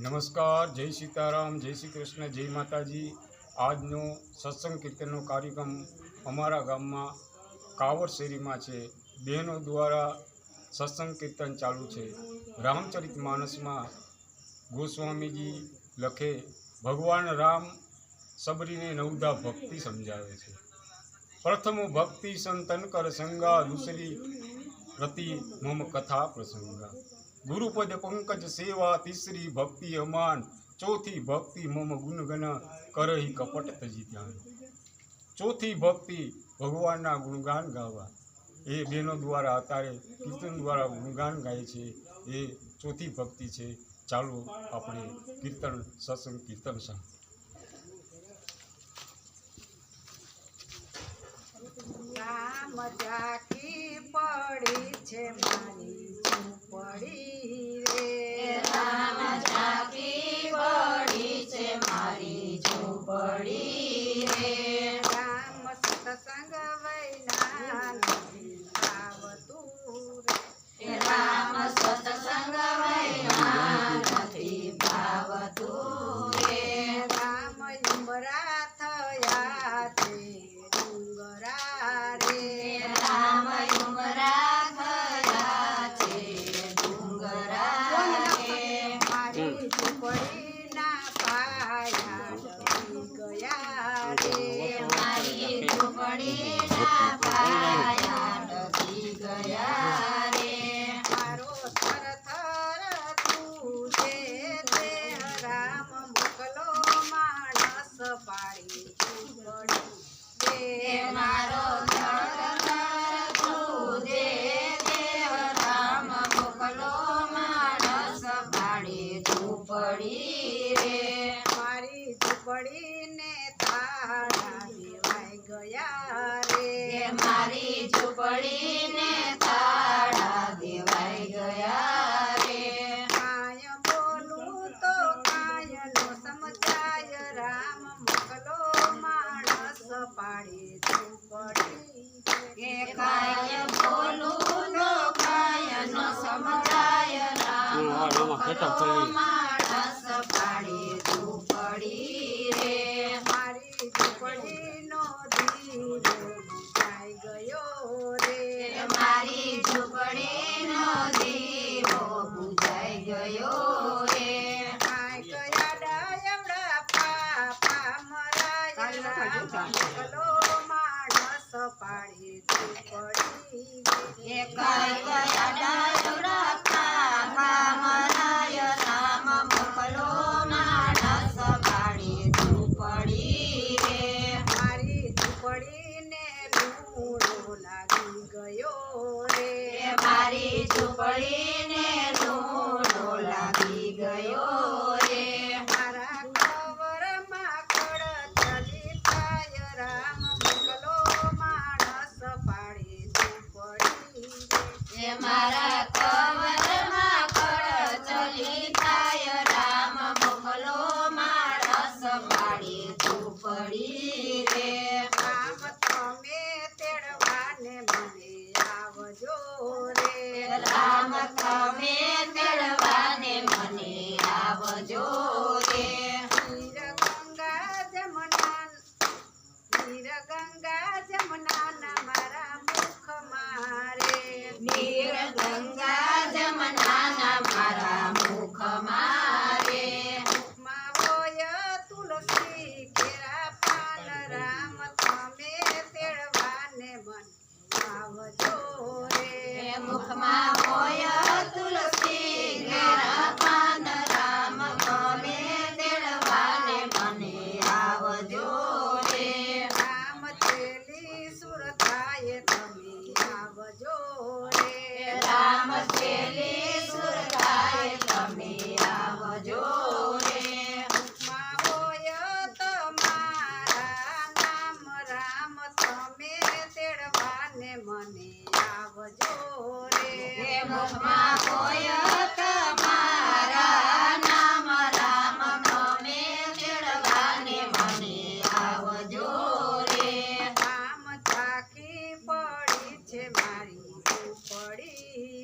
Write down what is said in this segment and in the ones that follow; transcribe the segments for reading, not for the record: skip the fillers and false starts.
નમસ્કાર, જય સીતારામ, જય શ્રી કૃષ્ણ, જય માતાજી। આજનો સત્સંગ કીર્તનનો કાર્યક્રમ અમારા ગામમાં કાવડ શેરીમાં છે। બહેનો દ્વારા સત્સંગ કીર્તન ચાલુ છે। રામચરિત માનસમાં ગોસ્વામીજી લખે ભગવાન રામ સબરીને નવધા ભક્તિ સમજાવે છે। પ્રથમ ભક્તિ સંતન કર સંગા, दूसरी रति मम कथा प्रसंगा। गुरुपद पंकज सेवा, तीसरी भक्ति अमान, चौथी भक्ति मम गुणगन करही कपट तजी ध्यान। चौथी भक्ति भगवानना गुणगान गावा। ए बहनों द्वारा अत्यारे कीर्तन द्वारा गुणगान गाय छे। ए चौथी भक्ति छे। चालो आपणे कीर्तन सत्संग कीर्तन संग। राम जाकी पड़ी छे मारी झूपड़ी रे, राम जाकी पड़ी छे मारी झूपड़ी रे। राम सत्संग वैना नहीं आवतू रे, राम सत्संग वैना नहीं भावतू रे। राम उमरा थया छे डूंगरा रे, राम उमरा थया छे डूंगरा रे। मारी झूपड़ी ना पाया डूबी गया रे, मारी झूपड़ी ना पाया डूबी गया रे। मारो थर थर तुझे देह राम मोकलो मानस पाड़ी झूपड़ी दे, मारो थर तुझे देव राम मोकलो मानस पाड़ी झूपड़ी रे। मारी झूपड़ी ने ताड़ा देवाई गया रे, मारी झूपड़ी ने ताड़ा देवाई गया रे। काय बोलू तो काय नो समजाय राम मोकलो मानस पाड़ी झूपड़ी के काय बोलू तो काय न समजाय राम मोकलो मानस पाड़ी झूपड़ी रे। मारी झूपड़ी नो दीवो बुझाई गयो रे, मारी झूपड़ी नो दीवो बुझाई गयो रे। काय कया डायवड़ा पापा मराय राम मोकलो मानस पाड़ी झूपड़ी ये काय कया डायवड़ा पापा मराय राम मोकलो मानस पाड़ी झूपड़ी रे। मारी झूपड़ी ने लूणो लागी गयो रे, मारी झूपड़ी ने लूणो लागी गयो रे। मारा कवर माकड़ चली पाय राम मोकलो मानस पाड़ी झूपड़ी रे, ये मारा कवर माकड़ चली थाय राम मोकलो मानस पाड़ी झूपड़ी रे। राम तमे तेड़वाने मने आवजो रे, राम तमे तेड़वाने मने आवजो रे। नीर गंगा जमुना ना मारा मुख मारे, नीर गंगा जमुना ना मारा मुख मारे। मुखमा होय तुलसी केरा पान राम तमे तेड़वाने मन आवजो रे, मुखमा होय तुलसी घेरा पान राम तमे तेड़वाने मने आवजो रे। राम चेली सुरताए तमे आवजो रे, राम चेली सुरताय तमे आवजो रे। मुखमा होय तमारा नाम राम तमे तेड़वाने मने आवजो रे, मुखमा होय तमारा नाम राम तमे तेड़वाने मने आवजो रे। राम झाकी पड़ी छे मारी झूपड़ी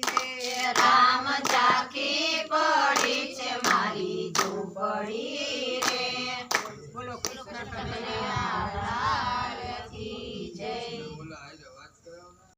रे, राम जाकी पड़ी छे मारी झूपड़ी પડી